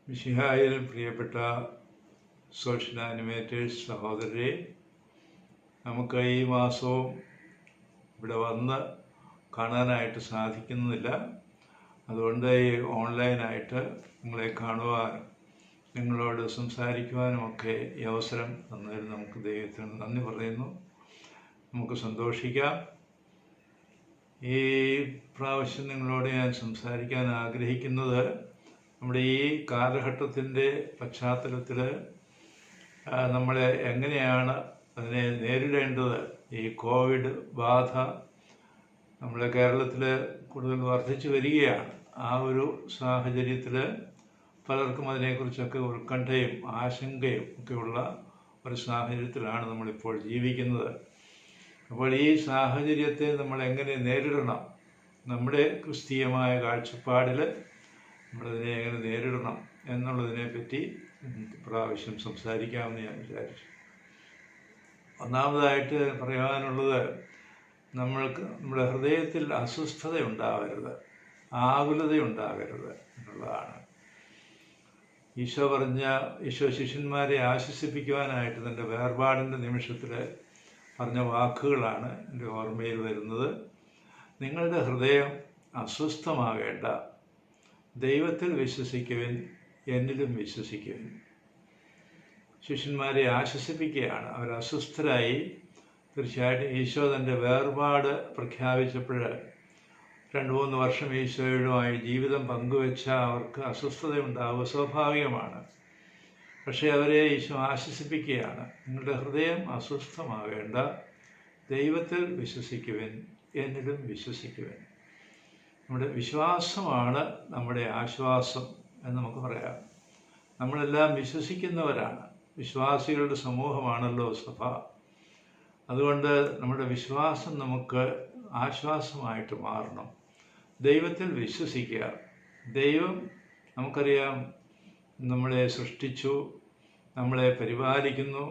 മിശിഹായിൽ പ്രിയപ്പെട്ട social animators സഹോദരരെ, നമുക്ക് ഈ മാസവും ഇവിടെ വന്ന് കാണാനായിട്ട് സാധിക്കുന്നില്ല. അതുകൊണ്ട് ഈ ഓൺലൈനായിട്ട് നിങ്ങളെ കാണുവാനും നിങ്ങളോട് സംസാരിക്കുവാനുമൊക്കെ ഈ അവസരം തന്നതിൽ നമുക്ക് ദൈവത്തിന് നന്ദി പറയുന്നു. നമുക്ക് സന്തോഷിക്കാം. ഈ പ്രാവശ്യം നിങ്ങളോട് ഞാൻ സംസാരിക്കാൻ ആഗ്രഹിക്കുന്നത് നമ്മുടെ ഈ കാലഘട്ടത്തിൻ്റെ പശ്ചാത്തലത്തിൽ നമ്മൾ എങ്ങനെയാണ് അതിനെ നേരിടേണ്ടത്. ഈ കോവിഡ് ബാധ നമ്മുടെ കേരളത്തിൽ കൂടുതൽ വർദ്ധിച്ചു വരികയാണ്. ആ ഒരു സാഹചര്യത്തിൽ പലർക്കും അതിനെക്കുറിച്ചൊക്കെ ഉത്കണ്ഠയും ആശങ്കയും ഒക്കെയുള്ള ഒരു സാഹചര്യത്തിലാണ് നമ്മളിപ്പോൾ ജീവിക്കുന്നത്. അപ്പോൾ ഈ സാഹചര്യത്തെ നമ്മൾ എങ്ങനെ നേരിടണം, നമ്മുടെ ക്രിസ്തീയമായ കാഴ്ചപ്പാടിൽ നമ്മളതിനെ എങ്ങനെ നേരിടണം എന്നുള്ളതിനെ പറ്റി പ്രാവശ്യം സംസാരിക്കാമെന്ന് ഞാൻ വിചാരിച്ചു. ഒന്നാമതായിട്ട് പറയാനുള്ളത്, നമ്മുടെ ഹൃദയത്തിൽ അസ്വസ്ഥത ഉണ്ടാവരുത്, ആകുലത ഉണ്ടാകരുത് എന്നുള്ളതാണ്. ഈശോ ശിഷ്യന്മാരെ ആശ്വസിപ്പിക്കുവാനായിട്ട് തൻ്റെ വേർപാടിൻ്റെ നിമിഷത്തിൽ പറഞ്ഞ വാക്കുകളാണ് എൻ്റെ ഓർമ്മയിൽ വരുന്നത്. നിങ്ങളുടെ ഹൃദയം അസ്വസ്ഥമാകേണ്ട, ദൈവത്തിൽ വിശ്വസിക്കുവിൻ, എന്നിലും വിശ്വസിക്കുവിൻ. ശിഷ്യന്മാരെ ആശ്വസിപ്പിക്കുകയാണ്. അവർ അസ്വസ്ഥരായി. തീർച്ചയായിട്ടും ഈശോ തൻ്റെ വേർപാട് പ്രഖ്യാപിച്ചപ്പോൾ 2-3 വർഷം ഈശോയുമായി ജീവിതം പങ്കുവെച്ച അവർക്ക് അസ്വസ്ഥതയുണ്ടാവുക സ്വാഭാവികമാണ്. പക്ഷേ അവരെ ഈശോ ആശ്വസിപ്പിക്കുകയാണ്. നിങ്ങളുടെ ഹൃദയം അസ്വസ്ഥമാകേണ്ട, ദൈവത്തിൽ വിശ്വസിക്കുവിൻ, എന്നിലും വിശ്വസിക്കുവിൻ. നമ്മുടെ വിശ്വാസമാണ് നമ്മുടെ ആശ്വാസം എന്ന് നമുക്ക് പറയാം. നമ്മളെല്ലാം വിശ്വസിക്കുന്നവരാണ്. വിശ്വാസികളുടെ സമൂഹമാണല്ലോ സഭ. അതുകൊണ്ട് നമ്മുടെ വിശ്വാസം നമുക്ക് ആശ്വാസമായിട്ട് മാറണം. ദൈവത്തിൽ വിശ്വസിക്കുക. ദൈവം നമുക്കറിയാം, നമ്മളെ സൃഷ്ടിച്ചു, നമ്മളെ പരിപാലിക്കുന്നു.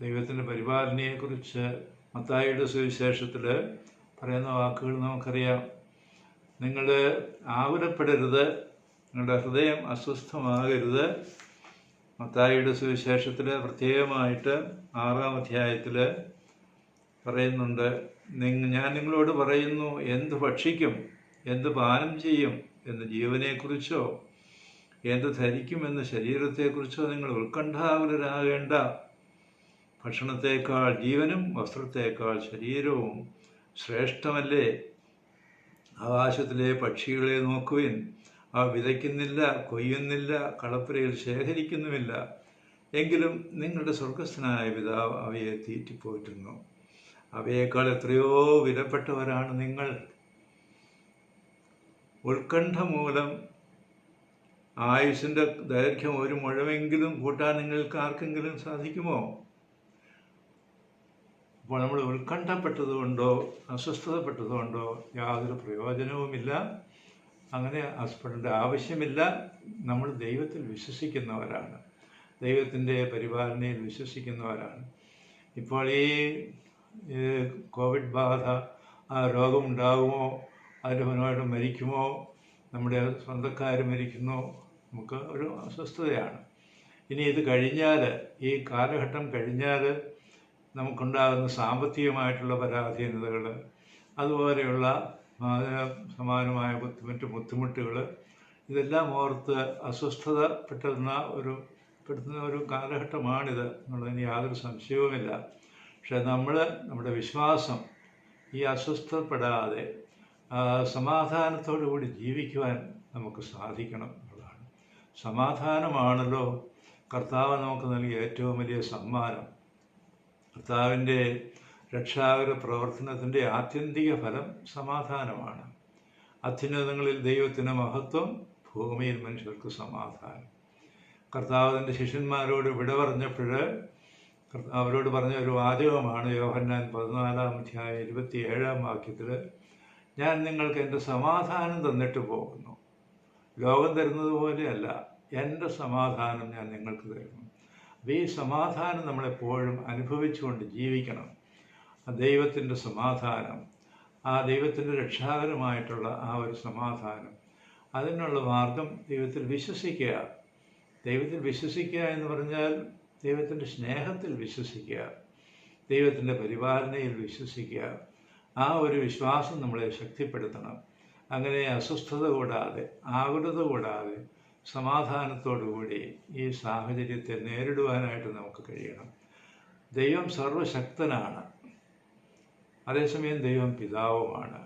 ദൈവത്തിൻ്റെ പരിപാലനയെക്കുറിച്ച് മത്തായിയുടെ സുവിശേഷത്തിൽ പറയുന്ന വാക്കുകൾ നമുക്കറിയാം. നിങ്ങൾ ആകുലപ്പെടരുത്, നിങ്ങളുടെ ഹൃദയം അസ്വസ്ഥമാകരുത്. മത്തായിയുടെ സുവിശേഷത്തിൽ പ്രത്യേകമായിട്ട് 6-ാം അധ്യായത്തിൽ പറയുന്നുണ്ട്, ഞാൻ നിങ്ങളോട് പറയുന്നു, എന്ത് ഭക്ഷിക്കും, എന്ത് പാനം ചെയ്യും എന്ന് ജീവനെക്കുറിച്ചോ എന്ത് ധരിക്കുമെന്ന് ശരീരത്തെക്കുറിച്ചോ നിങ്ങൾ ഉത്കണ്ഠാകുലരാകേണ്ട. ഭക്ഷണത്തേക്കാൾ ജീവനും വസ്ത്രത്തേക്കാൾ ശരീരവും ശ്രേഷ്ഠമല്ലേ. ആകാശത്തിലെ പക്ഷികളെ നോക്കുവിൻ, അവ വിതയ്ക്കുന്നില്ല, കൊയ്യുന്നില്ല, കളപ്പുരയിൽ ശേഖരിക്കുന്നുമില്ല. എങ്കിലും നിങ്ങളുടെ സ്വർഗസ്ഥനായ പിതാവ് അവയെ തീറ്റിപ്പോറ്റുന്നു. അവയേക്കാൾ എത്രയോ വിലപ്പെട്ടവരാണ് നിങ്ങൾ. ഉത്കണ്ഠ മൂലം ആയുസ്സിൻ്റെ ദൈർഘ്യം 1 മുഴമെങ്കിലും കൂട്ടാൻ നിങ്ങൾക്ക് ആർക്കെങ്കിലും സാധിക്കുമോ? അപ്പോൾ നമ്മൾ ഉത്കണ്ഠപ്പെട്ടതുകൊണ്ടോ അസ്വസ്ഥതപ്പെട്ടതുകൊണ്ടോ യാതൊരു പ്രയോജനവുമില്ല. അങ്ങനെ അസ്വസ്ഥപ്പെടേണ്ട ആവശ്യമില്ല. നമ്മൾ ദൈവത്തിൽ വിശ്വസിക്കുന്നവരാണ്, ദൈവത്തിൻ്റെ പരിപാലനയിൽ വിശ്വസിക്കുന്നവരാണ്. ഇപ്പോൾ ഈ കോവിഡ് ബാധ, ആ രോഗമുണ്ടാകുമോ, അതിൻ്റെ ഫലമായിട്ട് മരിക്കുമോ, നമ്മുടെ സ്വന്തക്കാർ മരിക്കുന്നോ, നമുക്ക് ഒരു അസ്വസ്ഥതയാണ്. ഇനി ഇത് കഴിഞ്ഞാൽ, ഈ കാലഘട്ടം കഴിഞ്ഞാൽ നമുക്കുണ്ടാകുന്ന സാമ്പത്തികമായിട്ടുള്ള പരാധീനതകൾ, അതുപോലെയുള്ള സമാനമായ മറ്റു ബുദ്ധിമുട്ടുകൾ, ഇതെല്ലാം ഓർത്ത് അസ്വസ്ഥതപ്പെടുന്ന ഒരു കാലഘട്ടമാണിത് എന്നുള്ളതിന് യാതൊരു സംശയവുമില്ല. പക്ഷെ നമ്മുടെ വിശ്വാസം ഈ അസ്വസ്ഥപ്പെടാതെ സമാധാനത്തോടു കൂടി ജീവിക്കുവാൻ നമുക്ക് സാധിക്കണം എന്നുള്ളതാണ്. സമാധാനമാണല്ലോ കർത്താവ് നമുക്ക് നൽകിയ ഏറ്റവും വലിയ സമ്മാനം. കർത്താവിൻ്റെ രക്ഷാകര പ്രവർത്തനത്തിൻ്റെ ആത്യന്തിക ഫലം സമാധാനമാണ്. അത്യുന്നതങ്ങളിൽ ദൈവത്തിന് മഹത്വം, ഭൂമിയിൽ മനുഷ്യർക്ക് സമാധാനം. കർത്താവ് തൻ്റെ ശിഷ്യന്മാരോട് വിട പറഞ്ഞപ്പോൾ അവരോട് പറഞ്ഞ ഒരു വാചകമാണ് യോഹന്നാൻ 14-ാം അധ്യായം 27-ാം വാക്യത്തിൽ, ഞാൻ നിങ്ങൾക്ക് എൻ്റെ സമാധാനം തന്നിട്ട് പോകുന്നു. ലോകം തരുന്നത് പോലെയല്ല, എൻ്റെ സമാധാനം ഞാൻ നിങ്ങൾക്ക് തരുന്നു. അപ്പോൾ ഈ സമാധാനം നമ്മളെപ്പോഴും അനുഭവിച്ചുകൊണ്ട് ജീവിക്കണം. ദൈവത്തിൻ്റെ സമാധാനം, ആ ദൈവത്തിൻ്റെ രക്ഷാകരമായിട്ടുള്ള ആ ഒരു സമാധാനം, അതിനുള്ള മാർഗം ദൈവത്തിൽ വിശ്വസിക്കുക. ദൈവത്തിൽ വിശ്വസിക്കുക എന്ന് പറഞ്ഞാൽ ദൈവത്തിൻ്റെ സ്നേഹത്തിൽ വിശ്വസിക്കുക, ദൈവത്തിൻ്റെ പരിപാലനയിൽ വിശ്വസിക്കുക. ആ ഒരു വിശ്വാസം നമ്മളെ ശക്തിപ്പെടുത്തണം. അങ്ങനെ അസ്വസ്ഥത കൂടാതെ, ആകുലത കൂടാതെ, സമാധാനത്തോടുകൂടി ഈ സാഹചര്യത്തെ നേരിടുവാനായിട്ട് നമുക്ക് കഴിയണം. ദൈവം സർവശക്തനാണ്, അതേസമയം ദൈവം പിതാവുമാണ്.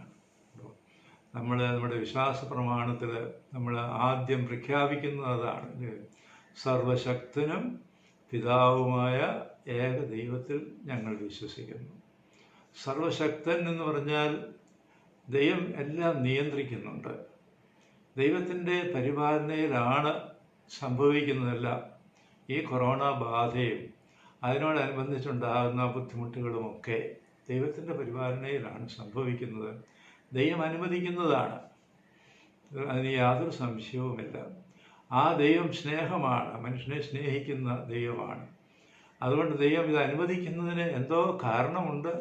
നമ്മുടെ വിശ്വാസ പ്രമാണത്തിൽ നമ്മൾ ആദ്യം പ്രഖ്യാപിക്കുന്നത് അതാണ്. സർവശക്തനും പിതാവുമായ ഏക ദൈവത്തിൽ ഞങ്ങൾ വിശ്വസിക്കുന്നു. സർവശക്തൻ എന്ന് പറഞ്ഞാൽ ദൈവം എല്ലാം നിയന്ത്രിക്കുന്നുണ്ട്. ദൈവത്തിൻ്റെ പരിപാലനയിലാണ് സംഭവിക്കുന്നതെല്ലാം. ഈ കൊറോണ ബാധയും അതിനോടനുബന്ധിച്ചുണ്ടാകുന്ന ബുദ്ധിമുട്ടുകളുമൊക്കെ ദൈവത്തിൻ്റെ പരിപാലനയിലാണ് സംഭവിക്കുന്നത്. ദൈവം അനുവദിക്കുന്നതാണ്, അതിന് യാതൊരു സംശയവുമില്ല. ആ ദൈവം സ്നേഹമാണ്, മനുഷ്യനെ സ്നേഹിക്കുന്ന ദൈവമാണ്. അതുകൊണ്ട് ദൈവം ഇത് അനുവദിക്കുന്നതിന് എന്തോ കാരണമുണ്ട്.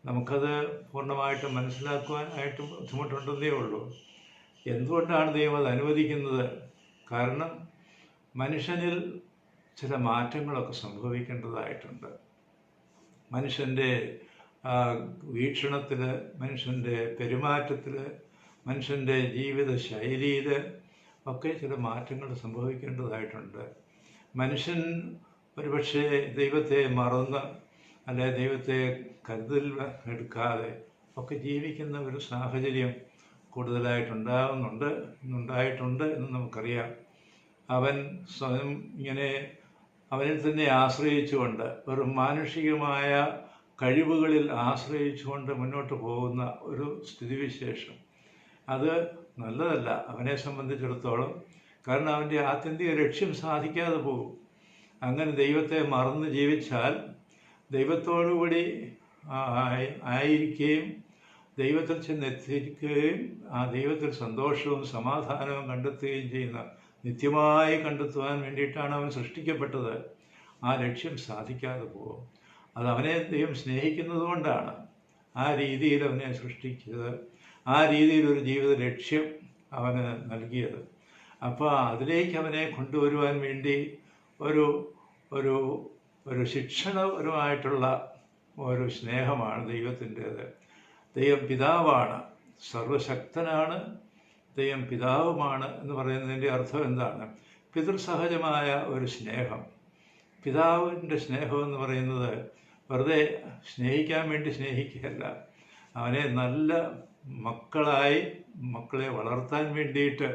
നമുക്കത് പൂർണ്ണമായിട്ടും മനസ്സിലാക്കുവാനായിട്ട് ബുദ്ധിമുട്ടുണ്ടെന്നേ ഉള്ളൂ. എന്തുകൊണ്ടാണ് ദൈവം അത് അനുവദിക്കുന്നത്? കാരണം മനുഷ്യനിൽ ചില മാറ്റങ്ങളൊക്കെ സംഭവിക്കേണ്ടതായിട്ടുണ്ട്. മനുഷ്യൻ്റെ വീക്ഷണത്തിൽ, മനുഷ്യൻ്റെ പെരുമാറ്റത്തിൽ, മനുഷ്യൻ്റെ ജീവിത ശൈലിയിൽ ഒക്കെ ചില മാറ്റങ്ങൾ സംഭവിക്കേണ്ടതായിട്ടുണ്ട്. മനുഷ്യൻ ഒരുപക്ഷെ ദൈവത്തെ മറന്ന്, അല്ലെ ദൈവത്തെ കരുതൽ എടുക്കാതെ ഒക്കെ ജീവിക്കുന്ന ഒരു സാഹചര്യം കൂടുതലായിട്ടുണ്ടാകുന്നുണ്ട്, ഇന്നുണ്ടായിട്ടുണ്ട് എന്ന് നമുക്കറിയാം. അവൻ സ്വയം ഇങ്ങനെ അവനിൽ തന്നെ ആശ്രയിച്ചുകൊണ്ട്, വെറും മാനുഷികമായ കഴിവുകളിൽ ആശ്രയിച്ചുകൊണ്ട് മുന്നോട്ട് പോകുന്ന ഒരു സ്ഥിതിവിശേഷം, അത് നല്ലതല്ല അവനെ സംബന്ധിച്ചിടത്തോളം. കാരണം അവൻ്റെ ആത്യന്തിക ലക്ഷ്യം സാധിക്കാതെ പോകും. അങ്ങനെ ദൈവത്തെ മറന്ന് ജീവിച്ചാൽ ദൈവത്തോടുകൂടി ആയിരിക്കുകയും ദൈവത്തിൽ ചെന്നെത്തിക്കുകയും ആ ദൈവത്തിൽ സന്തോഷവും സമാധാനവും കണ്ടെത്തുകയും ചെയ്യുന്ന, നിത്യമായി കണ്ടെത്തുവാൻ വേണ്ടിയിട്ടാണ് അവൻ സൃഷ്ടിക്കപ്പെട്ടത്. ആ ലക്ഷ്യം സാധിക്കാതെ പോകും. അത് അവനെ ദൈവം സ്നേഹിക്കുന്നത് കൊണ്ടാണ് ആ രീതിയിൽ അവനെ സൃഷ്ടിച്ചത്, ആ രീതിയിൽ ഒരു ജീവിത ലക്ഷ്യം അവന് നൽകിയത്. അപ്പോൾ അതിലേക്ക് അവനെ കൊണ്ടുവരുവാൻ വേണ്ടി ഒരു ഒരു ഒരു ശിക്ഷണപരമായിട്ടുള്ള ഒരു സ്നേഹമാണ് ദൈവത്തിൻ്റേത്. ദൈവം പിതാവാണ്, സർവശക്തനാണ്, ദൈവം പിതാവുമാണ് എന്ന് പറയുന്നതിൻ്റെ അർത്ഥം എന്താണ്? പിതൃസഹജമായ ഒരു സ്നേഹം. പിതാവിൻ്റെ സ്നേഹം എന്ന് പറയുന്നത് വെറുതെ സ്നേഹിക്കാൻ വേണ്ടി സ്നേഹിക്കുകയല്ല, അവനെ നല്ല മക്കളെ വളർത്താൻ വേണ്ടിയിട്ട്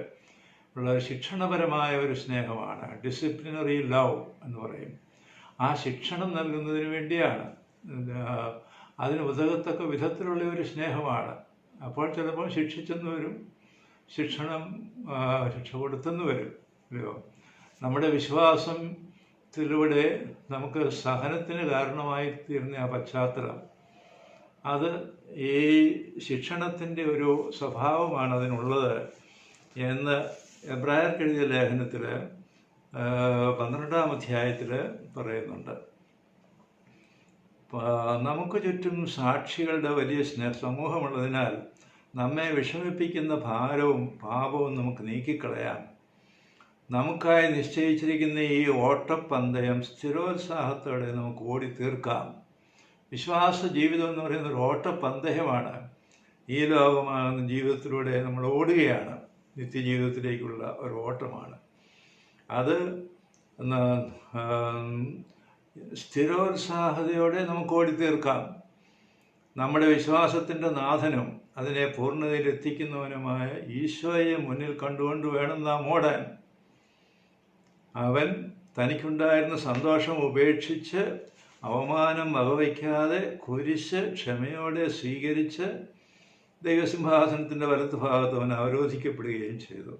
ഉള്ള ശിക്ഷണപരമായ ഒരു സ്നേഹമാണ്. ഡിസിപ്ലിനറി ലവ് എന്ന് പറയും. ആ ശിക്ഷണം നൽകുന്നതിന് വേണ്ടിയാണ്, അതിന് ഉതകത്തക്ക വിധത്തിലുള്ള ഒരു സ്നേഹമാണ്. അപ്പോൾ ചിലപ്പോൾ ശിക്ഷിച്ചെന്ന് വരും, ശിക്ഷ കൊടുത്തെന്ന് വരും, അല്ലയോ? നമ്മുടെ വിശ്വാസത്തിലൂടെ നമുക്ക് സഹനത്തിന് കാരണമായി തീർന്ന ആ പശ്ചാത്തലം, അത് ഈ ശിക്ഷണത്തിൻ്റെ ഒരു സ്വഭാവമാണ് അതിനുള്ളത് എന്ന് എബ്രായർക്ക് എഴുതിയ ലേഖനത്തിൽ 12-ാം അധ്യായത്തിൽ പറയുന്നുണ്ട്. നമുക്ക് ചുറ്റും സാക്ഷികളുടെ വലിയ സമൂഹമുള്ളതിനാൽ നമ്മെ വിഷമിപ്പിക്കുന്ന ഭാരവും പാപവും നമുക്ക് നീക്കിക്കളയാം. നമുക്കായി നിശ്ചയിച്ചിരിക്കുന്ന ഈ ഓട്ടപ്പന്തയം സ്ഥിരോത്സാഹത്തോടെ നമുക്ക് ഓടി തീർക്കാം. വിശ്വാസ ജീവിതം എന്ന് പറയുന്ന ഒരു ഓട്ടപ്പന്തയമാണ്. ഈ ലോകമാകുന്ന ജീവിതത്തിലൂടെ നമ്മൾ ഓടുകയാണ്, നിത്യജീവിതത്തിലേക്കുള്ള ഒരു ഓട്ടമാണ്. അത് സ്ഥിരോത്സാഹതയോടെ നമുക്ക് ഓടിത്തീർക്കാം. നമ്മുടെ വിശ്വാസത്തിൻ്റെ നാഥനും അതിനെ പൂർണ്ണതയിൽ എത്തിക്കുന്നവനുമായ ഈശോയെ മുന്നിൽ കണ്ടുകൊണ്ട് വേണം നാം ഓടാൻ. അവൻ തനിക്കുണ്ടായിരുന്ന സന്തോഷം ഉപേക്ഷിച്ച് അവമാനം വകവയ്ക്കാതെ കുരിശ് ക്ഷമയോടെ സ്വീകരിച്ച് ദൈവസിംഹാസനത്തിൻ്റെ വലത്ത് ഭാഗത്ത് അവൻ അവരോധിക്കപ്പെടുകയും ചെയ്തു.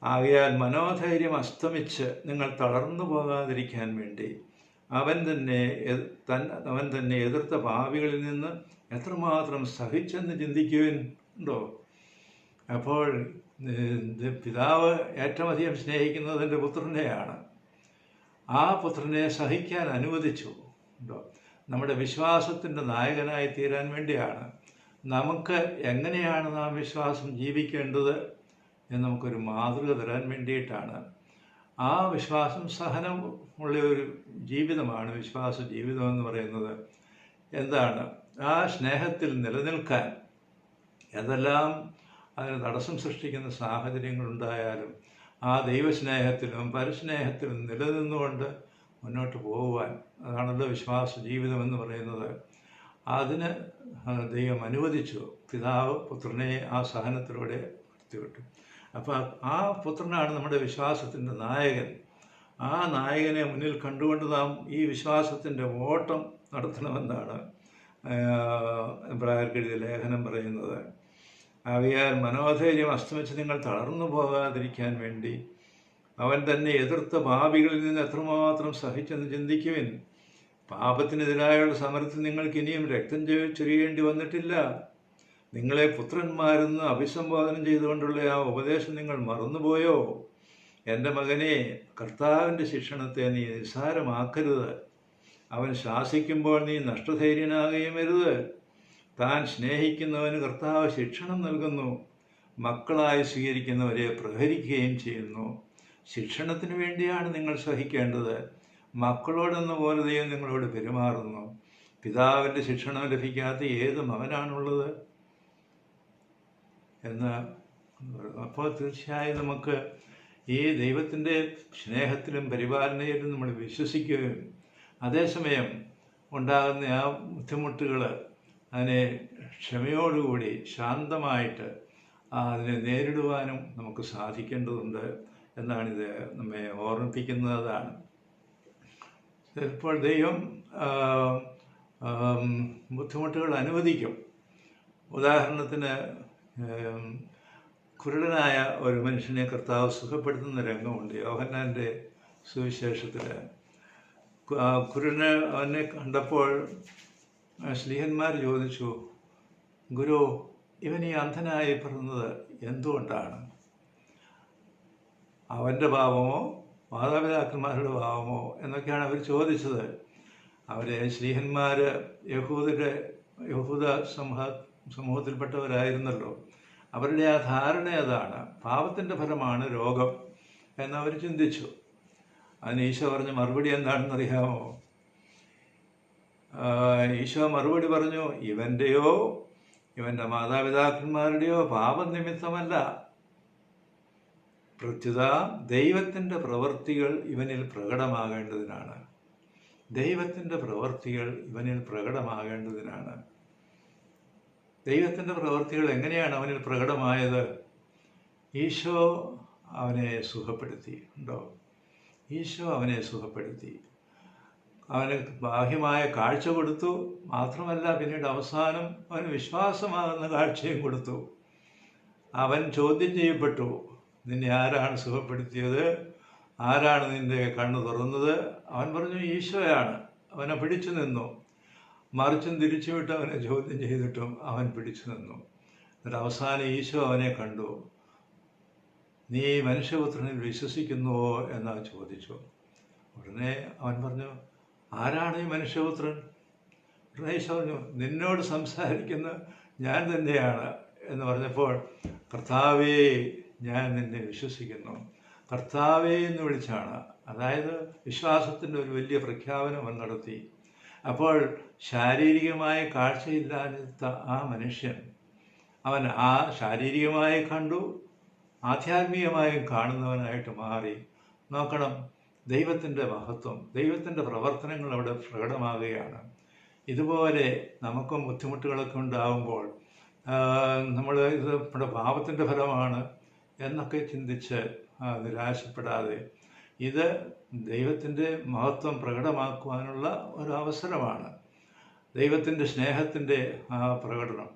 ആകയാൽ മനോധൈര്യം അസ്തമിച്ച് നിങ്ങൾ തളർന്നു പോകാതിരിക്കാൻ വേണ്ടി അവൻ തന്നെ എതിർത്ത പാപികളിൽ നിന്ന് എത്രമാത്രം സഹിച്ചെന്ന് ചിന്തിക്കുന്നുണ്ടോ? അപ്പോൾ പിതാവ് ഏറ്റവും അധികം സ്നേഹിക്കുന്നത് തൻ്റെ പുത്രനെയാണ്. ആ പുത്രനെ സഹിക്കാൻ അനുവദിച്ചു. നമ്മുടെ വിശ്വാസത്തിൻ്റെ നായകനായി തീരാൻ വേണ്ടിയാണ്. നമുക്ക് എങ്ങനെയാണ് നാം വിശ്വാസം ജീവിക്കേണ്ടത് എന്ന് നമുക്കൊരു മാതൃക തരാൻ വേണ്ടിയിട്ടാണ്. ആ വിശ്വാസം സഹനം ഉള്ള ഒരു ജീവിതമാണ് വിശ്വാസ ജീവിതം എന്ന് പറയുന്നത്. എന്താണ് ആ സ്നേഹത്തിൽ നിലനിൽക്കാൻ എന്തെല്ലാം അതിന് തടസ്സം സൃഷ്ടിക്കുന്ന സാഹചര്യങ്ങളുണ്ടായാലും ആ ദൈവസ്നേഹത്തിലും പരസ്നേഹത്തിലും നിലനിന്നുകൊണ്ട് മുന്നോട്ട് പോകുവാൻ, അതാണല്ലോ വിശ്വാസ ജീവിതം എന്ന് പറയുന്നത്. അതിന് ദൈവം അനുവദിച്ചു. പിതാവ് പുത്രനെ ആ സഹനത്തിലൂടെ നടത്തിവിട്ടു. അപ്പോൾ ആ പുത്രനാണ് നമ്മുടെ വിശ്വാസത്തിൻ്റെ നായകൻ. ആ നായകനെ മുന്നിൽ കണ്ടുകൊണ്ട് നാം ഈ വിശ്വാസത്തിൻ്റെ ഓട്ടം നടത്തണമെന്നാണ് എബ്രായർക്ക് എഴുതിയ ലേഖനം പറയുന്നത്. ആകയാൽ മനോധൈര്യം അസ്തമിച്ച് നിങ്ങൾ തളർന്നു പോകാതിരിക്കാൻ വേണ്ടി അവൻ തന്നെ എതിർത്ത പാപികളിൽ നിന്ന് എത്രമാത്രം സഹിച്ചെന്ന് ചിന്തിക്കുവിൻ. പാപത്തിനെതിരായുള്ള സമരത്തിൽ നിങ്ങൾക്ക് ഇനിയും രക്തം ചൊരിയേണ്ടി വന്നിട്ടില്ല. നിങ്ങളെ പുത്രന്മാരെന്ന് അഭിസംബോധന ചെയ്തുകൊണ്ടുള്ള ആ ഉപദേശം നിങ്ങൾ മറന്നുപോയോ? എൻ്റെ മകനെ, കർത്താവിൻ്റെ ശിക്ഷണത്തെ നീ നിസ്സാരമാക്കരുത്. അവൻ ശാസിക്കുമ്പോൾ നീ നഷ്ടധൈര്യനാകുകയും അരുത്. താൻ സ്നേഹിക്കുന്നവന് കർത്താവ് ശിക്ഷണം നൽകുന്നു. മക്കളായി സ്വീകരിക്കുന്നവരെ പ്രഹരിക്കുകയും ചെയ്യുന്നു. ശിക്ഷണത്തിന് വേണ്ടിയാണ് നിങ്ങൾ സഹിക്കേണ്ടത്. മക്കളോടെന്ന പോലെ ദൈവം നിങ്ങളോട് പെരുമാറുന്നു. പിതാവിൻ്റെ ശിക്ഷണം ലഭിക്കാത്ത ഏത് മകനാണുള്ളത് എന്ന്. അപ്പോൾ തീർച്ചയായും നമുക്ക് ഈ ദൈവത്തിൻ്റെ സ്നേഹത്തിലും പരിപാലനയിലും നമ്മൾ വിശ്വസിക്കുകയും അതേസമയം ഉണ്ടാകുന്ന ആ ബുദ്ധിമുട്ടുകൾ അതിനെ ക്ഷമയോടുകൂടി ശാന്തമായിട്ട് അതിനെ നേരിടുവാനും നമുക്ക് സാധിക്കേണ്ടതുണ്ട് എന്നാണിത് നമ്മെ ഓർമ്മിപ്പിക്കുന്നതാണ്. ഇപ്പോൾ ദൈവം ബുദ്ധിമുട്ടുകൾ അനുവദിക്കും. ഉദാഹരണത്തിന് കുരുടനായ ഒരു മനുഷ്യനെ കർത്താവ് സുഖപ്പെടുത്തുന്ന രംഗമുണ്ട് യോഹന്നാൻ്റെ സുവിശേഷത്തിൽ. കുരുടന് അവനെ കണ്ടപ്പോൾ ശ്ലീഹന്മാർ ചോദിച്ചു, ഗുരു, ഇവൻ ഈ അന്ധനായി പിറന്നത് എന്തുകൊണ്ടാണ്? അവൻ്റെ പാപമോ മാതാപിതാക്കന്മാരുടെ പാപമോ എന്നൊക്കെയാണ് അവർ ചോദിച്ചത്. അവരെ ശ്ലീഹന്മാർ യഹൂദ സമൂഹത്തിൽപ്പെട്ടവരായിരുന്നല്ലോ. അവരുടെ ആ ധാരണ അതാണ്, പാപത്തിൻ്റെ ഫലമാണ് രോഗം എന്നവർ ചിന്തിച്ചു. അതിന് ഈശോ പറഞ്ഞ മറുപടി എന്താണെന്നറിയാമോ? ഈശോ മറുപടി പറഞ്ഞു, ഇവൻ്റെയോ ഇവൻ്റെ മാതാപിതാക്കന്മാരുടെയോ പാപനിമിത്തമല്ല, പ്രത്യുത ദൈവത്തിൻ്റെ പ്രവൃത്തികൾ ഇവനിൽ പ്രകടമാകേണ്ടതിനാണ്. ദൈവത്തിൻ്റെ പ്രവൃത്തികൾ ഇവനിൽ പ്രകടമാകേണ്ടതിനാണ്. ദൈവത്തിൻ്റെ പ്രവൃത്തികൾ എങ്ങനെയാണ് അവനിൽ പ്രകടമായത്? ഈശോ അവനെ സുഖപ്പെടുത്തി. ഉണ്ടോ? ഈശോ അവനെ സുഖപ്പെടുത്തി. അവന് ബാഹ്യമായ കാഴ്ച കൊടുത്തു. മാത്രമല്ല, പിന്നീട് അവസാനം അവന് വിശ്വാസമാകുന്ന കാഴ്ചയും കൊടുത്തു. അവൻ ചോദ്യം ചെയ്യപ്പെട്ടു, നിന്നെ ആരാണ് സുഖപ്പെടുത്തിയത്? ആരാണ് നിന്റെ കണ്ണ് തുറന്നത്? അവൻ പറഞ്ഞു, ഈശോയാണ്. അവനെ പിടിച്ചു നിന്നു. മറിച്ചും തിരിച്ചുവിട്ട് അവനെ ചോദ്യം ചെയ്തിട്ടും അവൻ പിടിച്ചു നിന്നു. എന്നിട്ട് അവസാനം ഈശോ അവനെ കണ്ടു. നീ മനുഷ്യപുത്രനിൽ വിശ്വസിക്കുന്നുവോ എന്ന് ചോദിച്ചു. ഉടനെ അവൻ പറഞ്ഞു, ആരാണ് ഈ മനുഷ്യപുത്രൻ? ഉടനെ ഈശോ പറഞ്ഞു, നിന്നോട് സംസാരിക്കുന്ന ഞാൻ തന്നെയാണ് എന്ന് പറഞ്ഞപ്പോൾ, കർത്താവേ, ഞാൻ നിന്നെ വിശ്വസിക്കുന്നു. കർത്താവേ എന്ന് വിളിച്ചാണ്. അതായത് വിശ്വാസത്തിൻ്റെ ഒരു വലിയ പ്രഖ്യാപനം അവൻ നടത്തി. അപ്പോൾ ശാരീരികമായ കാഴ്ചയില്ലാത്ത ആ മനുഷ്യൻ അവൻ ആ ശാരീരികമായി കണ്ടു, ആധ്യാത്മികമായും കാണുന്നവനായിട്ട് മാറി. നോക്കണം, ദൈവത്തിൻ്റെ മഹത്വം, ദൈവത്തിൻ്റെ പ്രവർത്തനങ്ങൾ അവിടെ പ്രകടമാകുകയാണ്. ഇതുപോലെ നമുക്കും ബുദ്ധിമുട്ടുകളൊക്കെ ഉണ്ടാകുമ്പോൾ നമ്മൾ ഇത് നമ്മുടെ പാപത്തിൻ്റെ ഫലമാണ് എന്നൊക്കെ ചിന്തിച്ച് നിരാശപ്പെടാതെ ഇത് ദൈവത്തിൻ്റെ മഹത്വം പ്രകടമാക്കുവാനുള്ള ഒരു അവസരമാണ്. ദൈവത്തിൻ്റെ സ്നേഹത്തിൻ്റെ പ്രകടനം.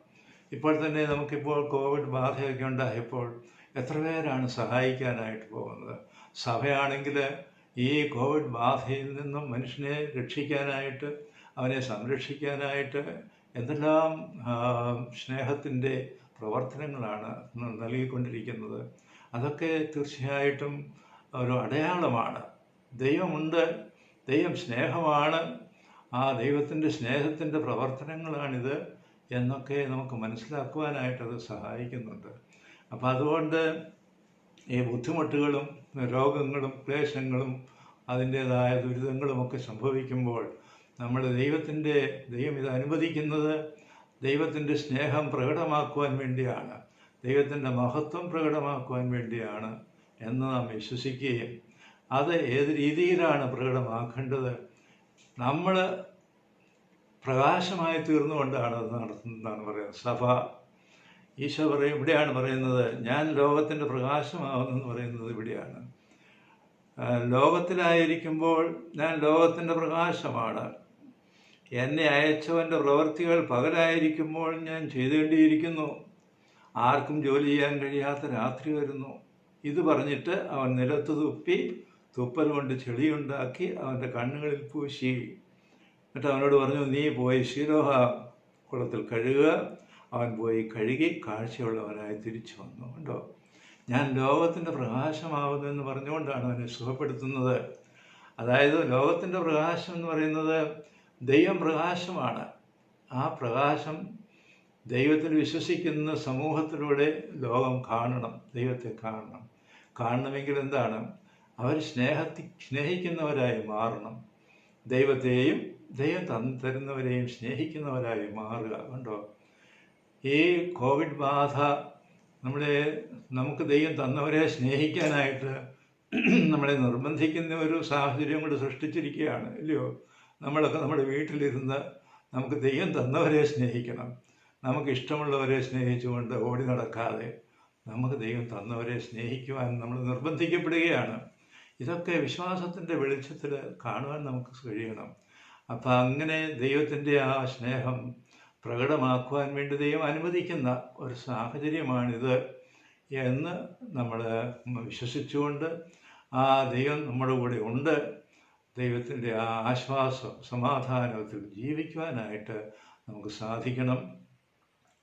ഇപ്പോൾ തന്നെ നമുക്കിപ്പോൾ കോവിഡ് ബാധയൊക്കെ ഉണ്ടായപ്പോൾ എത്ര പേരാണ് സഹായിക്കാനായിട്ട് പോകുന്നത്? സഭയാണെങ്കിൽ ഈ കോവിഡ് ബാധയിൽ നിന്നും മനുഷ്യനെ രക്ഷിക്കാനായിട്ട്, അവനെ സംരക്ഷിക്കാനായിട്ട് എന്തെല്ലാം സ്നേഹത്തിൻ്റെ പ്രവർത്തനങ്ങളാണ് നൽകിക്കൊണ്ടിരിക്കുന്നത്. അതൊക്കെ തീർച്ചയായിട്ടും ഒരു അടയാളമാണ്. ദൈവമുണ്ട്, ദൈവം സ്നേഹമാണ്, ആ ദൈവത്തിൻ്റെ സ്നേഹത്തിൻ്റെ പ്രവർത്തനങ്ങളാണിത് എന്നൊക്കെ നമുക്ക് മനസ്സിലാക്കുവാനായിട്ടത് സഹായിക്കുന്നുണ്ട്. അപ്പം അതുകൊണ്ട് ഈ ബുദ്ധിമുട്ടുകളും രോഗങ്ങളും ക്ലേശങ്ങളും അതിൻ്റേതായ ദുരിതങ്ങളുമൊക്കെ സംഭവിക്കുമ്പോൾ നമ്മൾ ദൈവം ഇത് അനുവദിക്കുന്നത് ദൈവത്തിൻ്റെ സ്നേഹം പ്രകടമാക്കുവാൻ വേണ്ടിയാണ്, ദൈവത്തിൻ്റെ മഹത്വം പ്രകടമാക്കുവാൻ വേണ്ടിയാണ് എന്ന് നാം വിശ്വസിക്കുകയും അത് ഏത് രീതിയിലാണ് പ്രകടമാക്കേണ്ടത്, നമ്മൾ പ്രകാശമായി തീർന്നുകൊണ്ടാണ് അത് നടത്തുന്നതാണ് പറയുന്നത്. സഭ ഈശോ ഇവിടെയാണ് പറയുന്നത്, ഞാൻ ലോകത്തിൻ്റെ പ്രകാശമാകുന്നെന്ന് പറയുന്നത് ഇവിടെയാണ്. ലോകത്തിലായിരിക്കുമ്പോൾ ഞാൻ ലോകത്തിൻ്റെ പ്രകാശമാണ്. എന്നെ അയച്ചവൻ്റെ പ്രവൃത്തികൾ പകലായിരിക്കുമ്പോൾ ഞാൻ ചെയ്തേണ്ടിയിരിക്കുന്നു. ആർക്കും ജോലി ചെയ്യാൻ കഴിയാത്ത രാത്രി വരുന്നു. ഇത് പറഞ്ഞിട്ട് അവൻ നിലത്ത് തുപ്പി തുപ്പൽ കൊണ്ട് ചെളിയുണ്ടാക്കി അവൻ്റെ കണ്ണുകളിൽ പൂശി. എന്നിട്ട് അവനോട് പറഞ്ഞു, നീ പോയി ശിലോഹ കുളത്തിൽ കഴുകുക. അവൻ പോയി കഴുകി കാഴ്ചയുള്ളവനായി തിരിച്ചു വന്നു. കണ്ടോ, ഞാൻ ലോകത്തിൻ്റെ പ്രകാശമാകുന്നു എന്ന് പറഞ്ഞുകൊണ്ടാണ് അവനെ സുഖപ്പെടുത്തുന്നത്. അതായത് ലോകത്തിൻ്റെ പ്രകാശം എന്ന് പറയുന്നത് ദൈവം പ്രകാശമാണ്. ആ പ്രകാശം ദൈവത്തിൽ വിശ്വസിക്കുന്ന സമൂഹത്തിലൂടെ ലോകം കാണണം, ദൈവത്തെ കാണണം. കാണണമെങ്കിൽ എന്താണ്? അവർ സ്നേഹിക്കുന്നവരായി മാറണം. ദൈവത്തെയും ദൈവം തരുന്നവരെയും സ്നേഹിക്കുന്നവരായി മാറുക. കണ്ടോ, ഈ കോവിഡ് ബാധ നമുക്ക് ദൈവം തന്നവരെ സ്നേഹിക്കാനായിട്ട് നമ്മളെ നിർബന്ധിക്കുന്ന ഒരു സാഹചര്യം കൂടി സൃഷ്ടിച്ചിരിക്കുകയാണ്, ഇല്ലയോ? നമ്മളൊക്കെ നമ്മുടെ വീട്ടിലിരുന്ന് നമുക്ക് ദൈവം തന്നവരെ സ്നേഹിക്കണം. നമുക്ക് ഇഷ്ടമുള്ളവരെ സ്നേഹിച്ചുകൊണ്ട് ഓടി നടക്കാതെ നമുക്ക് ദൈവം തന്നവരെ സ്നേഹിക്കുവാൻ നമ്മൾ നിർബന്ധിക്കപ്പെടുകയാണ്. ഇതൊക്കെ വിശ്വാസത്തിൻ്റെ വെളിച്ചത്തിൽ കാണുവാൻ നമുക്ക് കഴിയണം. അപ്പം അങ്ങനെ ദൈവത്തിൻ്റെ ആ സ്നേഹം പ്രകടമാക്കുവാൻ വേണ്ടി ദൈവം അനുവദിക്കുന്ന ഒരു സാഹചര്യമാണിത് എന്ന് നമ്മൾ വിശ്വസിച്ചുകൊണ്ട് ആ ദൈവം നമ്മുടെ കൂടെ ഉണ്ട്, ദൈവത്തിൻ്റെ ആ ആശ്വാസം സമാധാനത്തിൽ ജീവിക്കുവാനായിട്ട് നമുക്ക് സാധിക്കണം.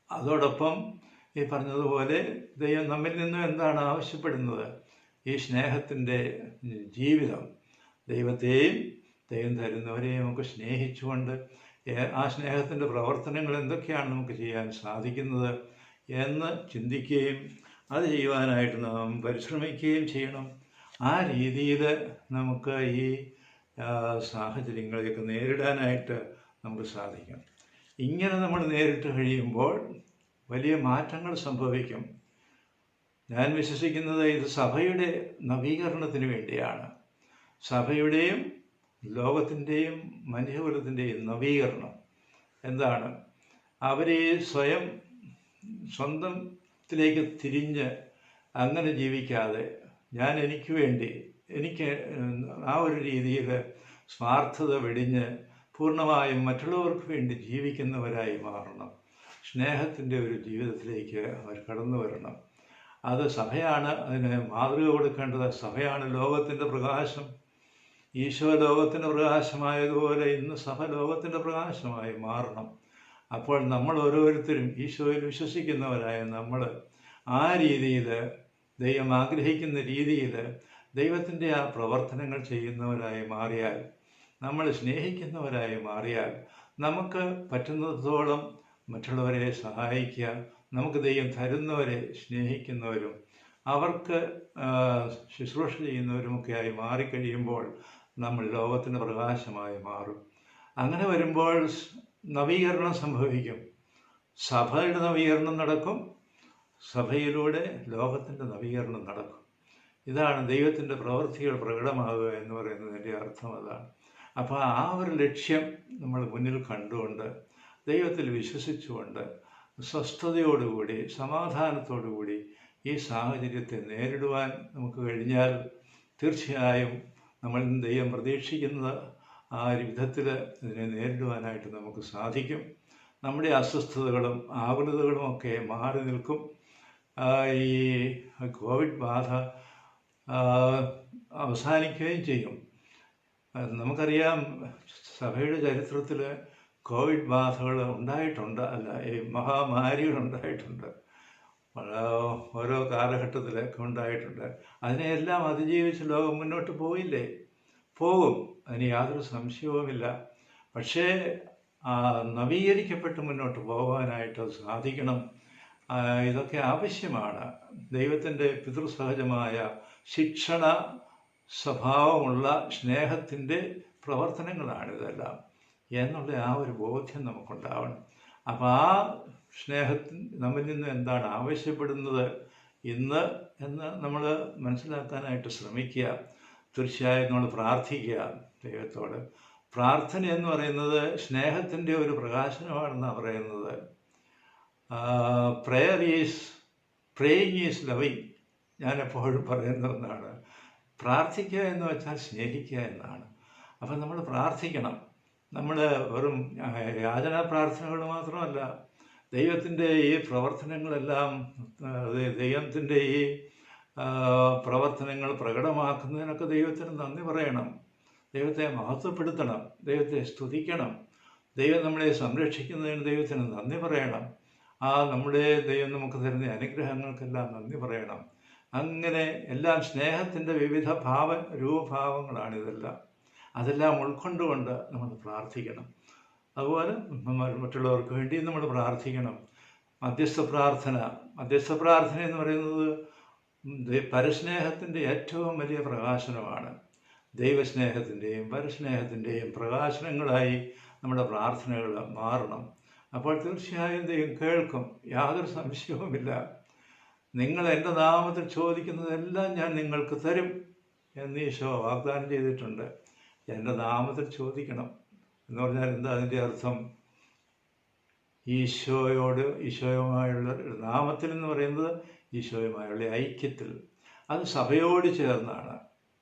അതോടൊപ്പം ഈ പറഞ്ഞതുപോലെ ദൈവം നമ്മിൽ നിന്നും എന്താണ് ആവശ്യപ്പെടുന്നത്? ഈ സ്നേഹത്തിൻ്റെ ജീവിതം, ദൈവത്തെയും ദൈവം തരുന്നവരെയും നമുക്ക് സ്നേഹിച്ചുകൊണ്ട് ആ സ്നേഹത്തിൻ്റെ പ്രവർത്തനങ്ങൾ എന്തൊക്കെയാണ് നമുക്ക് ചെയ്യാൻ സാധിക്കുന്നത് എന്ന് ചിന്തിക്കുകയും അത് ചെയ്യുവാനായിട്ട് നാം പരിശ്രമിക്കുകയും ചെയ്യണം. ആ രീതിയിൽ നമുക്ക് ഈ സാഹചര്യങ്ങളെയൊക്കെ നേരിടാനായിട്ട് നമുക്ക് സാധിക്കും. ഇങ്ങനെ നമ്മൾ നേരിട്ട് കഴിയുമ്പോൾ വലിയ മാറ്റങ്ങൾ സംഭവിക്കും. ഞാൻ വിശ്വസിക്കുന്നത് ഇത് സഭയുടെ നവീകരണത്തിന് വേണ്ടിയാണ്. സഭയുടെയും ലോകത്തിൻ്റെയും മനുഷ്യകുലത്തിൻ്റെയും നവീകരണം എന്താണ്? അവരെ സ്വന്തത്തിലേക്ക് തിരിഞ്ഞ് അങ്ങനെ ജീവിക്കാതെ എനിക്ക് വേണ്ടി ആ ഒരു രീതിയിൽ സ്വാർത്ഥത വെടിഞ്ഞ് പൂർണ്ണമായും മറ്റുള്ളവർക്ക് വേണ്ടി ജീവിക്കുന്നവരായി മാറണം. സ്നേഹത്തിൻ്റെ ഒരു ജീവിതത്തിലേക്ക് അവർ കടന്നു വരണം. അത് സഭയാണ് അതിന് മാതൃക കൊടുക്കേണ്ടത്. സഭയാണ് ലോകത്തിൻ്റെ പ്രകാശം. ഈശോ ലോകത്തിൻ്റെ പ്രകാശമായതുപോലെ ഇന്ന് സഭ ലോകത്തിൻ്റെ പ്രകാശമായി മാറണം. അപ്പോൾ നമ്മൾ ഓരോരുത്തരും ഈശോയിൽ വിശ്വസിക്കുന്നവരായ നമ്മൾ ആ രീതിയിൽ ദൈവം ആഗ്രഹിക്കുന്ന രീതിയിൽ ദൈവത്തിൻ്റെ ആ പ്രവർത്തനങ്ങൾ ചെയ്യുന്നവരായി മാറിയാൽ, നമ്മൾ സ്നേഹിക്കുന്നവരായി മാറിയാൽ, നമുക്ക് പറ്റുന്നതോളം മറ്റുള്ളവരെ സഹായിക്കുക, നമുക്ക് ദൈവം തരുന്നവരെ സ്നേഹിക്കുന്നവരും അവർക്ക് ശുശ്രൂഷ ചെയ്യുന്നവരുമൊക്കെയായി മാറിക്കഴിയുമ്പോൾ നമ്മൾ ലോകത്തിൻ്റെ പ്രകാശമായി മാറും. അങ്ങനെ വരുമ്പോൾ നവീകരണം സംഭവിക്കും. സഭയുടെ നവീകരണം നടക്കും, സഭയിലൂടെ ലോകത്തിൻ്റെ നവീകരണം നടക്കും. ഇതാണ് ദൈവത്തിൻ്റെ പ്രവൃത്തികൾ പ്രകടമാകുക എന്ന് പറയുന്നതിൻ്റെ അർത്ഥം. അതാണ്. അപ്പോൾ ആ ഒരു ലക്ഷ്യം നമ്മൾ മുന്നിൽ കണ്ടുകൊണ്ട് ദൈവത്തിൽ വിശ്വസിച്ചുകൊണ്ട് സ്വസ്ഥതയോടുകൂടി സമാധാനത്തോടുകൂടി ഈ സാഹചര്യത്തെ നേരിടുവാൻ നമുക്ക് കഴിഞ്ഞാൽ തീർച്ചയായും നമ്മൾ ദൈവം പ്രതീക്ഷിക്കുന്ന ആ ഒരു വിധത്തിൽ ഇതിനെ നേരിടുവാനായിട്ട് നമുക്ക് സാധിക്കും. നമ്മുടെ അസ്വസ്ഥതകളും ആകുലതകളും ഒക്കെ മാറി നിൽക്കും. ഈ കോവിഡ് ബാധ അവസാനിക്കുകയും ചെയ്യും. നമുക്കറിയാം, സഭയുടെ ചരിത്രത്തിൽ കോവിഡ് ബാധകൾ ഉണ്ടായിട്ടുണ്ട്, ഈ മഹാമാരികൾ ഉണ്ടായിട്ടുണ്ട്, ഓരോ കാലഘട്ടത്തിലൊക്കെ ഉണ്ടായിട്ടുണ്ട്. അതിനെയെല്ലാം അതിജീവിച്ച് ലോകം മുന്നോട്ട് പോയില്ലേ? പോകും, അതിന് യാതൊരു സംശയവുമില്ല. പക്ഷേ നവീകരിക്കപ്പെട്ട് മുന്നോട്ട് പോകാനായിട്ട് സാധിക്കണം. ഇതൊക്കെ ആവശ്യമാണ്. ദൈവത്തിൻ്റെ പിതൃസഹജമായ ശിക്ഷണ സ്വഭാവമുള്ള സ്നേഹത്തിൻ്റെ പ്രവർത്തനങ്ങളാണിതെല്ലാം എന്നുള്ള ആ ഒരു ബോധ്യം നമുക്കുണ്ടാവണം. അപ്പോൾ ആ സ്നേഹത്തിന് നമ്മിൽ നിന്ന് എന്താണ് ആവശ്യപ്പെടുന്നത് ഇന്ന് എന്ന് നമ്മൾ മനസ്സിലാക്കാനായിട്ട് ശ്രമിക്കുക. തീർച്ചയായും നമ്മൾ പ്രാർത്ഥിക്കുക ദൈവത്തോട്. പ്രാർത്ഥന എന്ന് പറയുന്നത് സ്നേഹത്തിൻ്റെ ഒരു പ്രകാശനമാണെന്നാണ് പറയുന്നത്. Praying is loving. ഞാൻ എപ്പോഴും പറയുന്ന ഒന്നാണ്. പ്രാർത്ഥിക്കുക എന്ന് വെച്ചാൽ സ്നേഹിക്കുക എന്നാണ്. അപ്പം നമ്മൾ പ്രാർത്ഥിക്കണം. നമ്മൾ വെറും യാചനാ പ്രാർത്ഥനകൾ മാത്രമല്ല, ദൈവത്തിൻ്റെ ഈ പ്രവർത്തനങ്ങളെല്ലാം ദൈവത്തിൻ്റെ ഈ പ്രവർത്തനങ്ങൾ പ്രകടമാക്കുന്നതിനൊക്കെ ദൈവത്തിന് നന്ദി പറയണം, ദൈവത്തെ മഹത്വപ്പെടുത്തണം, ദൈവത്തെ സ്തുതിക്കണം. ദൈവം നമ്മളെ സംരക്ഷിക്കുന്നതിന് ദൈവത്തിന് നന്ദി പറയണം. നമ്മുടെ ദൈവം നമുക്ക് തരുന്ന അനുഗ്രഹങ്ങൾക്കെല്ലാം നന്ദി പറയണം. അങ്ങനെ എല്ലാം സ്നേഹത്തിൻ്റെ വിവിധ രൂപഭാവങ്ങളാണിതെല്ലാം. അതെല്ലാം ഉൾക്കൊണ്ടുകൊണ്ട് നമ്മൾ പ്രാർത്ഥിക്കണം. അതുപോലെ മറ്റുള്ളവർക്ക് വേണ്ടി നമ്മൾ പ്രാർത്ഥിക്കണം. മധ്യസ്ഥ പ്രാർത്ഥന എന്ന് പറയുന്നത് പരസ്നേഹത്തിൻ്റെ ഏറ്റവും വലിയ പ്രകാശനമാണ്. ദൈവസ്നേഹത്തിൻ്റെയും പരസ്നേഹത്തിൻ്റെയും പ്രകാശനങ്ങളായി നമ്മുടെ പ്രാർത്ഥനകൾ മാറണം. അപ്പോൾ തീർച്ചയായും ദൈവം കേൾക്കും, യാതൊരു സംശയവുമില്ല. നിങ്ങൾ എൻ്റെ നാമത്തിൽ ചോദിക്കുന്നതെല്ലാം ഞാൻ നിങ്ങൾക്ക് തരും എന്ന് ഈശോ വാഗ്ദാനം ചെയ്തിട്ടുണ്ട്. എൻ്റെ നാമത്തിൽ ചോദിക്കണം എന്ന് പറഞ്ഞാൽ എന്താ അതിൻ്റെ അർത്ഥം? ഈശോയുമായുള്ള നാമത്തിൽ എന്ന് പറയുന്നത് ഈശോയുമായുള്ള ഐക്യത്തിൽ, അത് സഭയോട് ചേർന്നാണ്.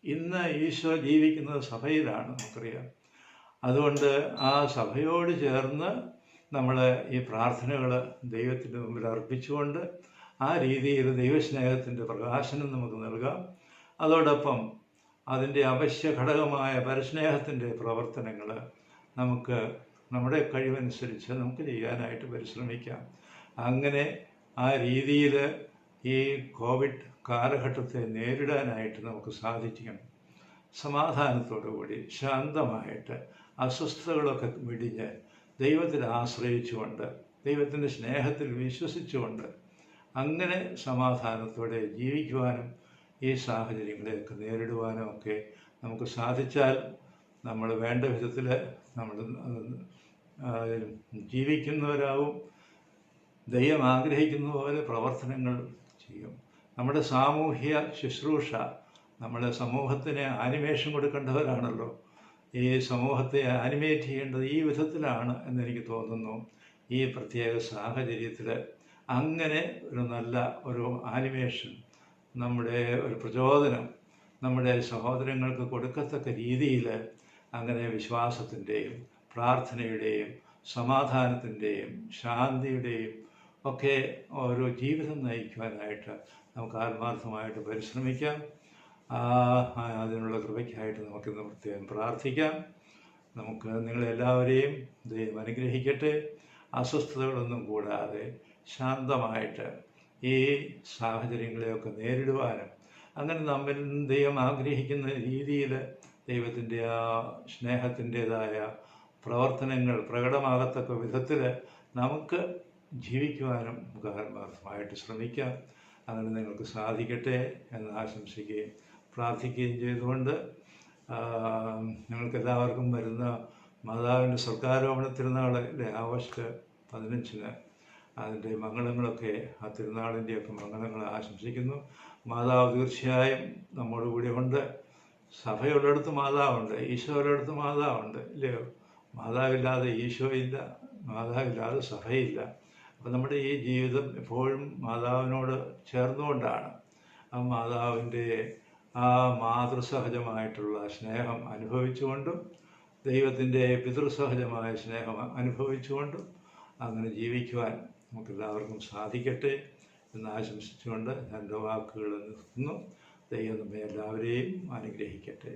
ഇന്ന് ഈശോ ജീവിക്കുന്നത് സഭയിലാണ്, നമുക്കറിയാം. അതുകൊണ്ട് ആ സഭയോട് ചേർന്ന് നമ്മൾ ഈ പ്രാർത്ഥനകൾ ദൈവത്തിൻ്റെ മുമ്പിൽ അർപ്പിച്ചുകൊണ്ട് ആ രീതിയിൽ ദൈവസ്നേഹത്തിൻ്റെ പ്രകാശനം നമുക്ക് നൽകാം. അതോടൊപ്പം അതിൻ്റെ അവശ്യ ഘടകമായ പരസ്നേഹത്തിൻ്റെ പ്രവർത്തനങ്ങൾ നമുക്ക് നമ്മുടെ കഴിവനുസരിച്ച് നമുക്ക് ചെയ്യാനായിട്ട് പരിശ്രമിക്കാം. അങ്ങനെ ആ രീതിയിൽ ഈ കോവിഡ് കാലഘട്ടത്തെ നേരിടാനായിട്ട് നമുക്ക് സാധിക്കണം. സമാധാനത്തോടു കൂടി ശാന്തമായിട്ട് അസ്വസ്ഥതകളൊക്കെ വെടിഞ്ഞ് ദൈവത്തിൽ ആശ്രയിച്ചുകൊണ്ട് ദൈവത്തിൻ്റെ സ്നേഹത്തിൽ വിശ്വസിച്ചുകൊണ്ട് അങ്ങനെ സമാധാനത്തോടെ ജീവിക്കുവാനും ഈ സാഹചര്യങ്ങളെയൊക്കെ നേരിടുവാനും ഒക്കെ നമുക്ക് സാധിച്ചാൽ നമ്മൾ വേണ്ട വിധത്തിൽ നമ്മൾ ജീവിക്കുന്നവരാവും. ദൈവം ആഗ്രഹിക്കുന്ന പോലെ പ്രവർത്തനങ്ങൾ ചെയ്യും. നമ്മുടെ സാമൂഹ്യ ശുശ്രൂഷ, നമ്മുടെ സമൂഹത്തിന് ആനിമേഷൻ കൊടുക്കേണ്ടവരാണല്ലോ. ഈ സമൂഹത്തെ ആനിമേറ്റ് ചെയ്യേണ്ടത് ഈ വിധത്തിലാണ് എന്നെനിക്ക് തോന്നുന്നു. ഈ പ്രത്യേക സാഹചര്യത്തിൽ അങ്ങനെ ഒരു നല്ല ഒരു ആനിമേഷൻ, നമ്മുടെ ഒരു പ്രചോദനം നമ്മുടെ സഹോദരങ്ങൾക്ക് കൊടുക്കത്തക്ക രീതിയിൽ അങ്ങനെ വിശ്വാസത്തിൻ്റെയും പ്രാർത്ഥനയുടെയും സമാധാനത്തിൻ്റെയും ശാന്തിയുടെയും ഒക്കെ ഒരു ജീവിതം നയിക്കുവാനായിട്ട് നമുക്ക് ആത്മാർത്ഥമായിട്ട് പരിശ്രമിക്കാം. അതിനുള്ള കൃപയ്ക്കായിട്ട് നമുക്കിന്ന് പ്രത്യേകം പ്രാർത്ഥിക്കാം. നമുക്ക് നിങ്ങളെല്ലാവരെയും ദൈവം അനുഗ്രഹിക്കട്ടെ. അസ്വസ്ഥതകളൊന്നും കൂടാതെ ശാന്തമായിട്ട് ഈ സാഹചര്യങ്ങളെയൊക്കെ നേരിടുവാനും അങ്ങനെ നമ്മിൽ ദൈവം ആഗ്രഹിക്കുന്ന രീതിയിൽ ദൈവത്തിൻ്റെ ആ സ്നേഹത്തിൻ്റെതായ പ്രവർത്തനങ്ങൾ പ്രകടമാകത്തക്ക വിധത്തിൽ നമുക്ക് ജീവിക്കുവാനും നമുക്ക് ആത്മാർത്ഥമായിട്ട് ശ്രമിക്കാം. അങ്ങനെ നിങ്ങൾക്ക് സാധിക്കട്ടെ എന്ന് ആശംസിക്കുകയും പ്രാർത്ഥിക്കുകയും ചെയ്തുകൊണ്ട് ഞങ്ങൾക്കെല്ലാവർക്കും വരുന്ന മാതാവിൻ്റെ സ്വർഗാരോപണ തിരുനാളിലെ ആഗസ്റ്റ് 15 അതിൻ്റെ മംഗളങ്ങളൊക്കെ ആ തിരുനാളിൻ്റെയൊക്കെ മംഗളങ്ങൾ ആശംസിക്കുന്നു. മാതാവ് തീർച്ചയായും നമ്മുടെ കൂടെ ഉണ്ട്. സഭയുള്ളിടത്ത് മാതാവുണ്ട്, ഈശോയുള്ളിടത്ത് മാതാവുണ്ട്, ഇല്ലയോ? മാതാവില്ലാതെ ഈശോ ഇല്ല, മാതാവില്ലാതെ സഭയില്ല. അപ്പം നമ്മുടെ ഈ ജീവിതം എപ്പോഴും മാതാവിനോട് ചേർന്നുകൊണ്ടാണ്. ആ മാതാവിൻ്റെ ആ മാതൃസഹജമായിട്ടുള്ള സ്നേഹം അനുഭവിച്ചുകൊണ്ടും ദൈവത്തിൻ്റെ പിതൃസഹജമായ സ്നേഹം അനുഭവിച്ചുകൊണ്ടും അങ്ങനെ ജീവിക്കുവാൻ നമുക്കെല്ലാവർക്കും സാധിക്കട്ടെ എന്ന് ആശംസിച്ചുകൊണ്ട് എൻ്റെ വാക്കുകൾ നിർത്തുന്നു. ദൈവം നമ്മെ എല്ലാവരെയും അനുഗ്രഹിക്കട്ടെ.